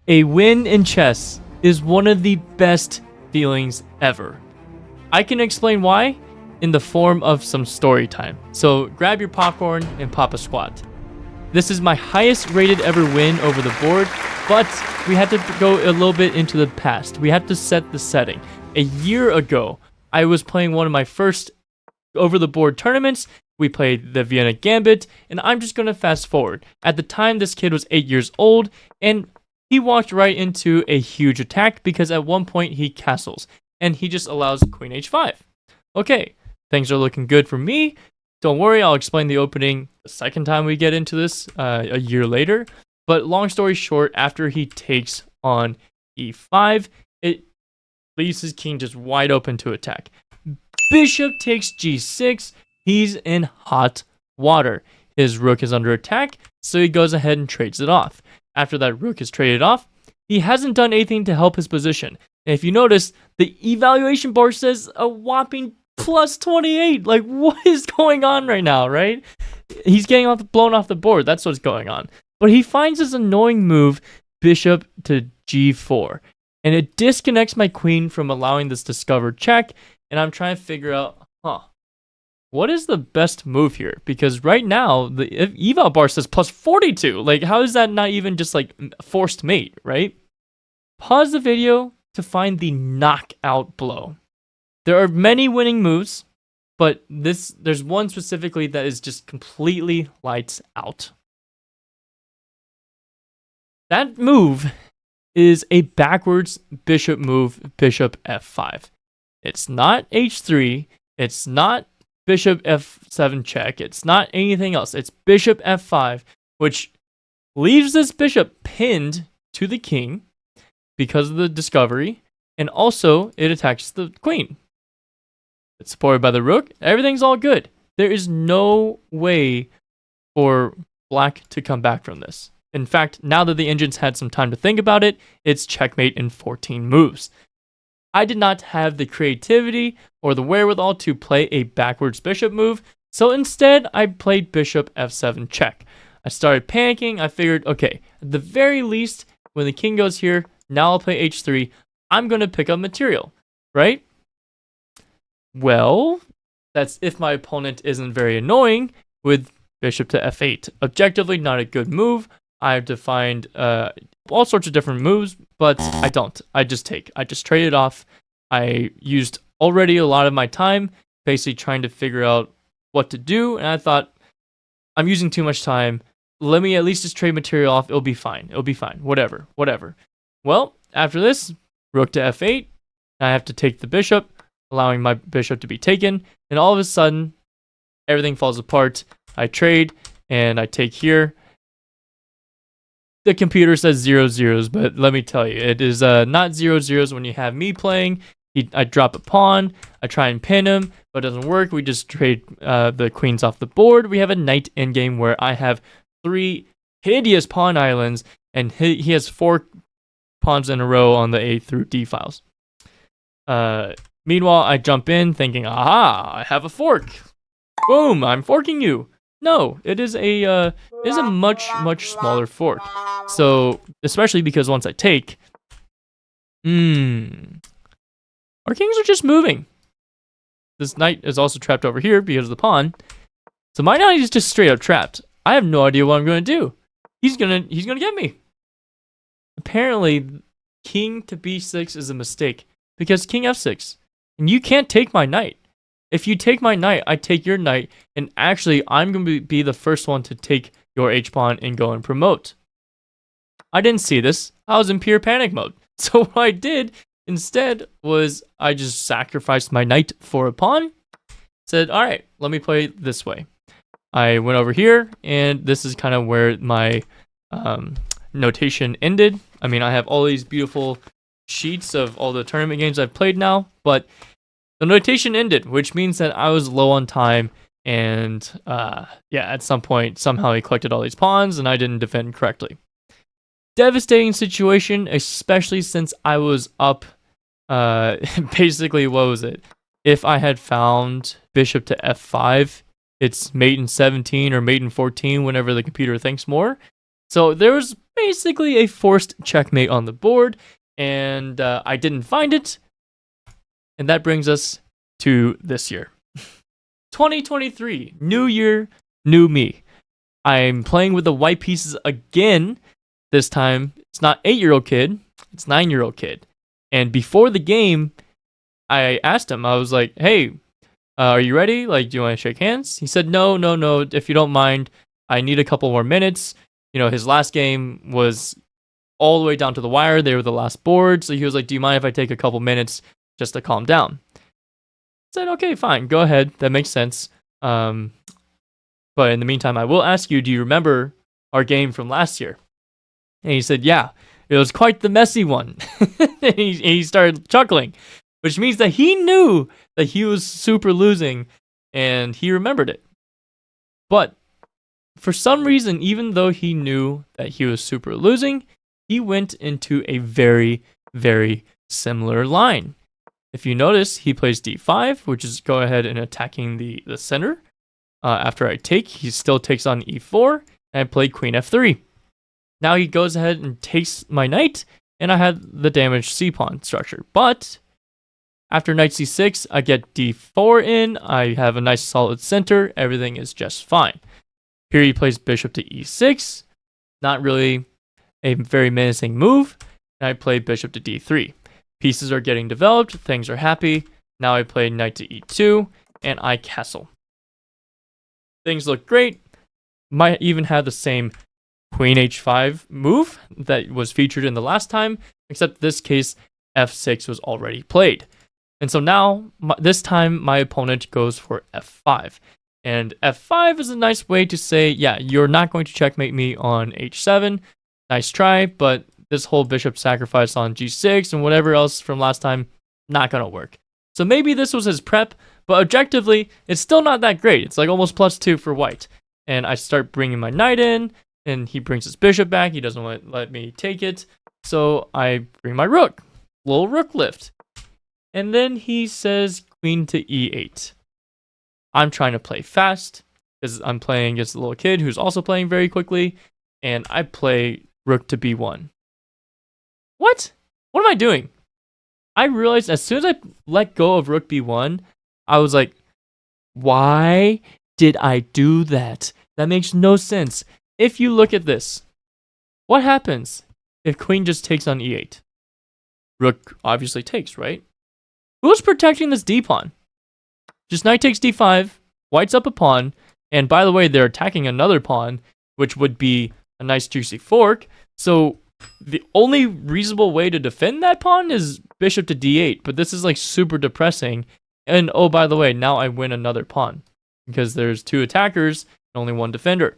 A win in chess is one of the best feelings ever. I can explain why in the form of some story time. So grab your popcorn and pop a squat. This is my highest rated ever win over the board, but we had to go a little bit into the past. We had to set the setting. A year ago, I was playing one of my first over the board tournaments. We played the Vienna Gambit, and I'm just going to fast forward. At the time, this kid was 8 years old, and he walked right into a huge attack because at one point he castles, and he just allows queen h5. Okay, things are looking good for me. Don't worry, I'll explain the opening the second time we get into this a year later. But long story short, after he takes on e5, it leaves his king just wide open to attack. Bishop takes g6. He's in hot water. His rook is under attack, so he goes ahead and trades it off. After that rook is traded off, he hasn't done anything to help his position. And if you notice, the evaluation bar says a whopping plus 28. Like, what is going on right now, right? He's getting blown off the board. That's what's going on. But he finds this annoying move, bishop to g4. And it disconnects my queen from allowing this discovered check. And I'm trying to figure out, what is the best move here? Because right now, the eval bar says plus 42. Like, how is that not even just like forced mate, right? Pause the video to find the knockout blow. There are many winning moves, but there's one specifically that is just completely lights out. That move is a backwards bishop move, bishop f5. It's not h3. It's not bishop f7 check. It's not anything else. It's bishop f5, which leaves this bishop pinned to the king because of the discovery, and also it attacks the queen. It's supported by the rook. Everything's all good. There is no way for black to come back from this. In fact, now that the engine's had some time to think about it, it's checkmate in 14 moves. I did not have the creativity or the wherewithal to play a backwards bishop move, so instead I played bishop f7 check. I started panicking. I figured, okay, at the very least, when the king goes here, now I'll play h3. I'm going to pick up material, right? Well, that's if my opponent isn't very annoying with bishop to f8. Objectively, not a good move. I have to find all sorts of different moves, but I don't. I just trade it off. I used already a lot of my time basically trying to figure out what to do, and I thought, I'm using too much time. Let me at least just trade material off. It'll be fine. Whatever. Well, after this, rook to f8. I have to take the bishop, allowing my bishop to be taken, and all of a sudden, everything falls apart. I trade, and I take here. The computer says 0 zeros, but let me tell you, it is not 0 zeros when you have me playing. I drop a pawn, I try and pin him, but it doesn't work. We just trade the queens off the board. We have a knight endgame where I have 3 hideous pawn islands, and he has 4 pawns in a row on the A through D files. Meanwhile, I jump in thinking, aha, I have a fork. Boom, I'm forking you. No, it is a much smaller fork. So, especially because once I take, our kings are just moving. This knight is also trapped over here because of the pawn. So my knight is just straight up trapped. I have no idea what I'm going to do. He's gonna get me. Apparently, king to b6 is a mistake because king f6, and you can't take my knight. If you take my knight, I take your knight, and actually, I'm going to be the first one to take your h-pawn and go and promote. I didn't see this. I was in pure panic mode. So what I did instead was I just sacrificed my knight for a pawn. Said, all right, let me play it this way. I went over here, and this is kind of where my notation ended. I mean, I have all these beautiful sheets of all the tournament games I've played now, but the notation ended, which means that I was low on time, and at some point, somehow he collected all these pawns, and I didn't defend correctly. Devastating situation, especially since I was up, basically, what was it? If I had found bishop to f5, it's mate in 17 or mate in 14, whenever the computer thinks more. So there was basically a forced checkmate on the board, and I didn't find it. And that brings us to this year. 2023, new year, new me. I'm playing with the white pieces again. This time, it's not 8-year-old kid, it's 9-year-old kid. And before the game, I asked him, I was like, hey, are you ready? Like, do you want to shake hands? He said, no. If you don't mind, I need a couple more minutes. You know, his last game was all the way down to the wire. They were the last board. So he was like, do you mind if I take a couple minutes just to calm down? I said, okay, fine. Go ahead. That makes sense. But in the meantime, I will ask you, do you remember our game from last year? And he said, yeah, it was quite the messy one. And he started chuckling, which means that he knew that he was super losing and he remembered it. But for some reason, even though he knew that he was super losing, he went into a very, very similar line. If you notice, he plays d5, which is go ahead and attacking the center. After I take, he still takes on e4, and I play queen f3. Now he goes ahead and takes my knight, and I had the damaged c-pawn structure. But after knight c6, I get d4 in, I have a nice solid center, everything is just fine. Here he plays bishop to e6, not really a very menacing move, and I play bishop to d3. Pieces are getting developed, things are happy. Now I play knight to e2, and I castle. Things look great. Might even have the same queen h5 move that was featured in the last time, except this case, f6 was already played. And so now, this time, my opponent goes for f5. And f5 is a nice way to say, yeah, you're not going to checkmate me on h7. Nice try, but this whole bishop sacrifice on g6 and whatever else from last time, not going to work. So maybe this was his prep, but objectively, it's still not that great. It's like almost +2 for white. And I start bringing my knight in, and he brings his bishop back. He doesn't want to let me take it. So I bring my rook. Little rook lift. And then he says queen to e8. I'm trying to play fast because I'm playing against a little kid who's also playing very quickly. And I play rook to b1. What? What am I doing? I realized as soon as I let go of rook b1, I was like, why did I do that? That makes no sense. If you look at this, what happens if queen just takes on e8? Rook obviously takes, right? Who's protecting this d-pawn? Just knight takes d5, white's up a pawn, and by the way, they're attacking another pawn, which would be a nice juicy fork. So the only reasonable way to defend that pawn is bishop to d8, but this is like super depressing. And oh, by the way, now I win another pawn because there's 2 attackers and only 1 defender.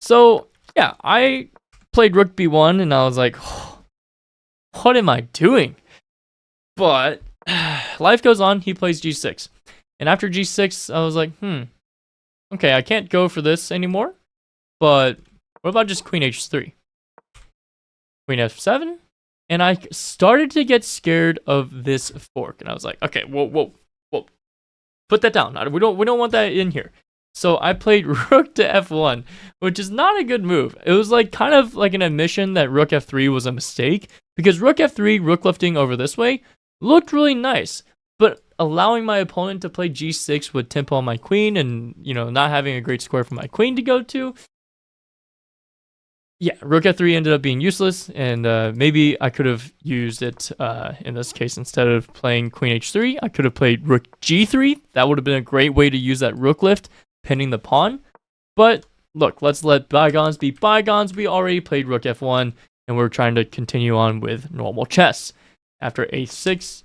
So yeah, I played rook b1 and I was like, oh, what am I doing? But life goes on. He plays g6. And after g6, I was like, okay, I can't go for this anymore. But what about just queen h3? Queen f7? And I started to get scared of this fork. And I was like, okay, whoa. Put that down. We don't want that in here. So I played rook to f1, which is not a good move. It was like kind of like an admission that rook f3 was a mistake, because rook f3, rook lifting over this way, looked really nice. But allowing my opponent to play g6 would tempo on my queen and, you know, not having a great square for my queen to go to. Yeah, rook f3 ended up being useless, and maybe I could have used it in this case. Instead of playing queen h3, I could have played rook g3. That would have been a great way to use that rook lift, pinning the pawn. But look, let's let bygones be bygones. We already played rook f1, and we're trying to continue on with normal chess. After a6,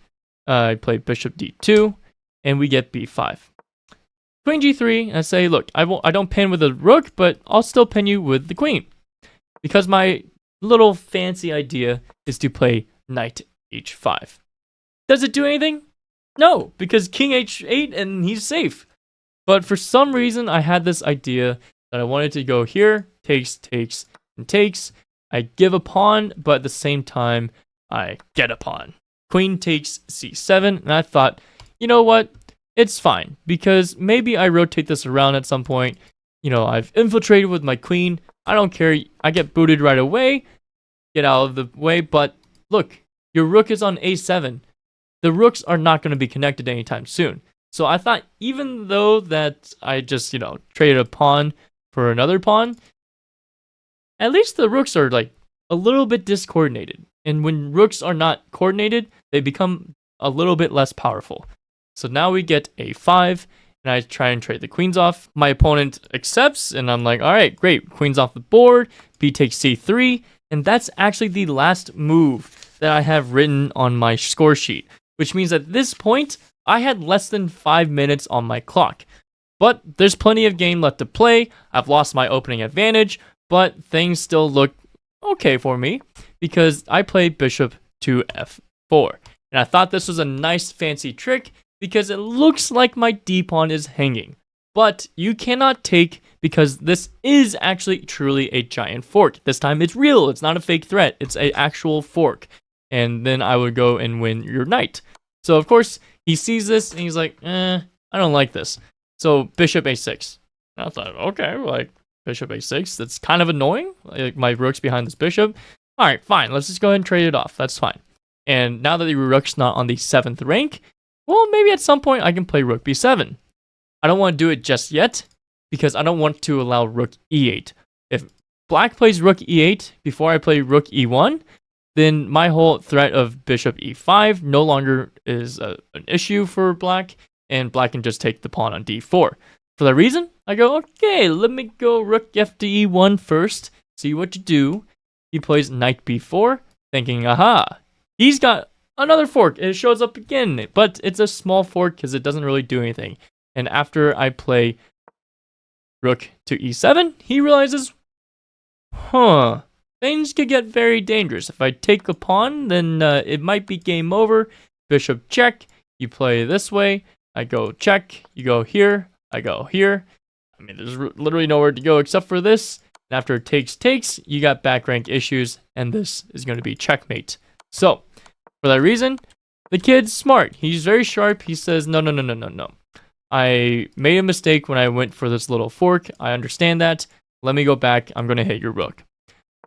I play bishop d2, and we get b5. Queen g3, and I say, look, I don't pin with the rook, but I'll still pin you with the queen. Because my little fancy idea is to play knight h5. Does it do anything? No, because king h8 and he's safe. But for some reason, I had this idea that I wanted to go here, takes, and takes. I give a pawn, but at the same time, I get a pawn. Queen takes c7, and I thought, you know what? It's fine, because maybe I rotate this around at some point, I've infiltrated with my queen. I don't care. I get booted right away. Get out of the way. But look, your rook is on a7. The rooks are not going to be connected anytime soon. So I thought, even though that I just, traded a pawn for another pawn, at least the rooks are like a little bit discoordinated. And when rooks are not coordinated, they become a little bit less powerful. So now we get a5, and I try and trade the queens off. My opponent accepts, and I'm like, all right, great. Queens off the board, b takes c3, and that's actually the last move that I have written on my score sheet, which means at this point, I had less than 5 minutes on my clock. But there's plenty of game left to play. I've lost my opening advantage, but things still look okay for me because I played bishop to f4. And I thought this was a nice fancy trick because it looks like my d-pawn is hanging. But you cannot take, because this is actually truly a giant fork. This time it's real. It's not a fake threat. It's an actual fork. And then I would go and win your knight. So of course, he sees this and he's like, I don't like this. So bishop a6. And I thought, okay, like bishop a6, that's kind of annoying. Like my rook's behind this bishop. All right, fine. Let's just go ahead and trade it off. That's fine. And now that the rook's not on the 7th rank, well, maybe at some point I can play rook b7. I don't want to do it just yet because I don't want to allow rook e8. If black plays rook e8 before I play rook e1, then my whole threat of bishop e5 no longer is an issue for black, and black can just take the pawn on d4. For that reason, I go, okay, let me go rook f to e1 first, see what you do. He plays knight b4, thinking, aha, he's got another fork. It shows up again, but it's a small fork because it doesn't really do anything. And after I play rook to e7, he realizes, things could get very dangerous. If I take the pawn, then it might be game over. Bishop check. You play this way. I go check. You go here. I go here. I mean, there's literally nowhere to go except for this. And after it takes, you got back rank issues, and this is going to be checkmate. So, for that reason, the kid's smart. He's very sharp. He says, no. I made a mistake when I went for this little fork. I understand that. Let me go back. I'm going to hit your rook.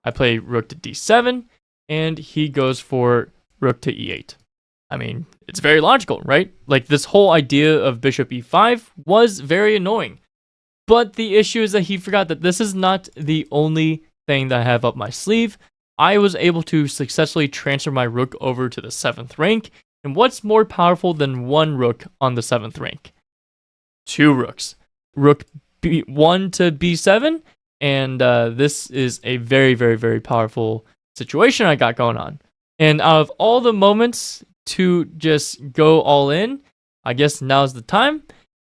I play rook to d7, and he goes for rook to e8. I mean, it's very logical, right? Like, this whole idea of bishop e5 was very annoying. But the issue is that he forgot that this is not the only thing that I have up my sleeve. I was able to successfully transfer my rook over to the 7th rank. And what's more powerful than one rook on the 7th rank? Two rooks. Rook b1 to b7. And this is a very, very, very powerful situation I got going on. And out of all the moments to just go all in, I guess now's the time.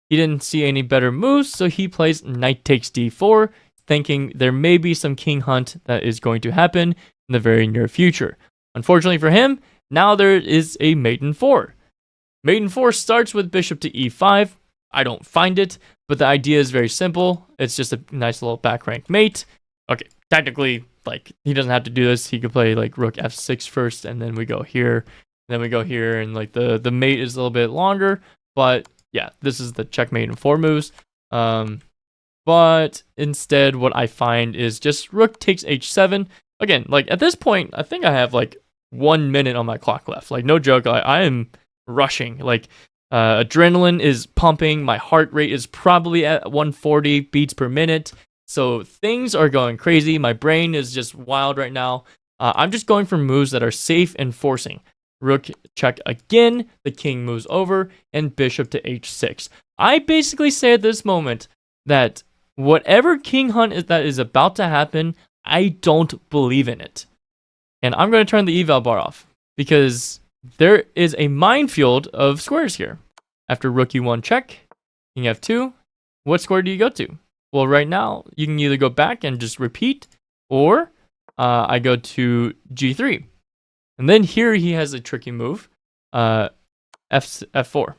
He didn't see any better moves, so he plays knight takes d4, thinking there may be some king hunt that is going to happen in the very near future. Unfortunately for him, now there is a mate in 4. Mate in 4 starts with bishop to e5. I don't find it, but the idea is very simple. It's just a nice little back rank mate. Okay, technically, like, he doesn't have to do this. He could play like rook f6 first, and then we go here, and then we go here, and like the mate is a little bit longer, but yeah, this is the checkmate in 4 moves. But instead, what I find is just rook takes h7. Again, like at this point, I think I have like 1 minute on my clock left. Like, no joke, I am rushing. Like, adrenaline is pumping. My heart rate is probably at 140 beats per minute. So things are going crazy. My brain is just wild right now. I'm just going for moves that are safe and forcing. Rook check again, the king moves over, and bishop to h6. I basically say at this moment that whatever king hunt that is about to happen, I don't believe in it. And I'm going to turn the eval bar off because there is a minefield of squares here. After rook e1 check, king f2, what square do you go to? Well, right now, you can either go back and just repeat, or I go to g3. And then here he has a tricky move, f4.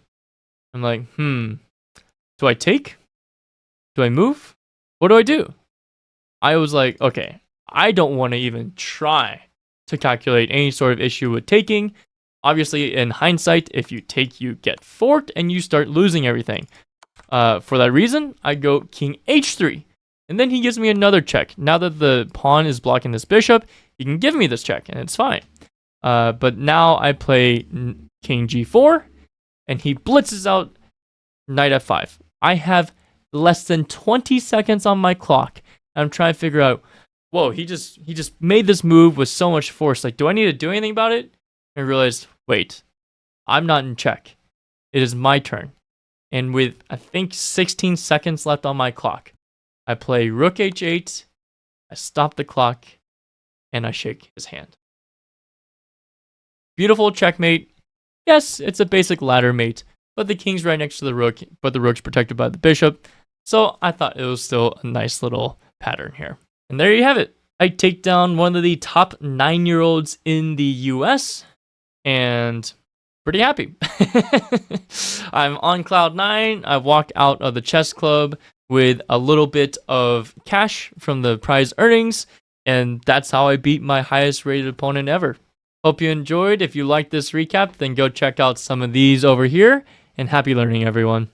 I'm like, do I take? Do I move? What do I do? I was like, okay, I don't want to even try to calculate any sort of issue with taking. Obviously, in hindsight, if you take, you get forked and you start losing everything. For that reason, I go king h3. And then he gives me another check. Now that the pawn is blocking this bishop, he can give me this check, and it's fine. But now I play king g4, and he blitzes out knight f5. I have less than 20 seconds on my clock. I'm trying to figure out, whoa, he just made this move with so much force. Like, do I need to do anything about it? And I realized, wait, I'm not in check. It is my turn. And with, I think, 16 seconds left on my clock, I play rook h8, I stop the clock, and I shake his hand. Beautiful checkmate. Yes, it's a basic ladder mate, but the king's right next to the rook, but the rook's protected by the bishop. So I thought it was still a nice little pattern here. And there you have it. I take down one of the top 9-year-olds in the US, and pretty happy. I'm on cloud 9. I walk out of the chess club with a little bit of cash from the prize earnings, and that's how I beat my highest rated opponent ever. Hope you enjoyed. If you liked this recap, then go check out some of these over here, and happy learning, everyone.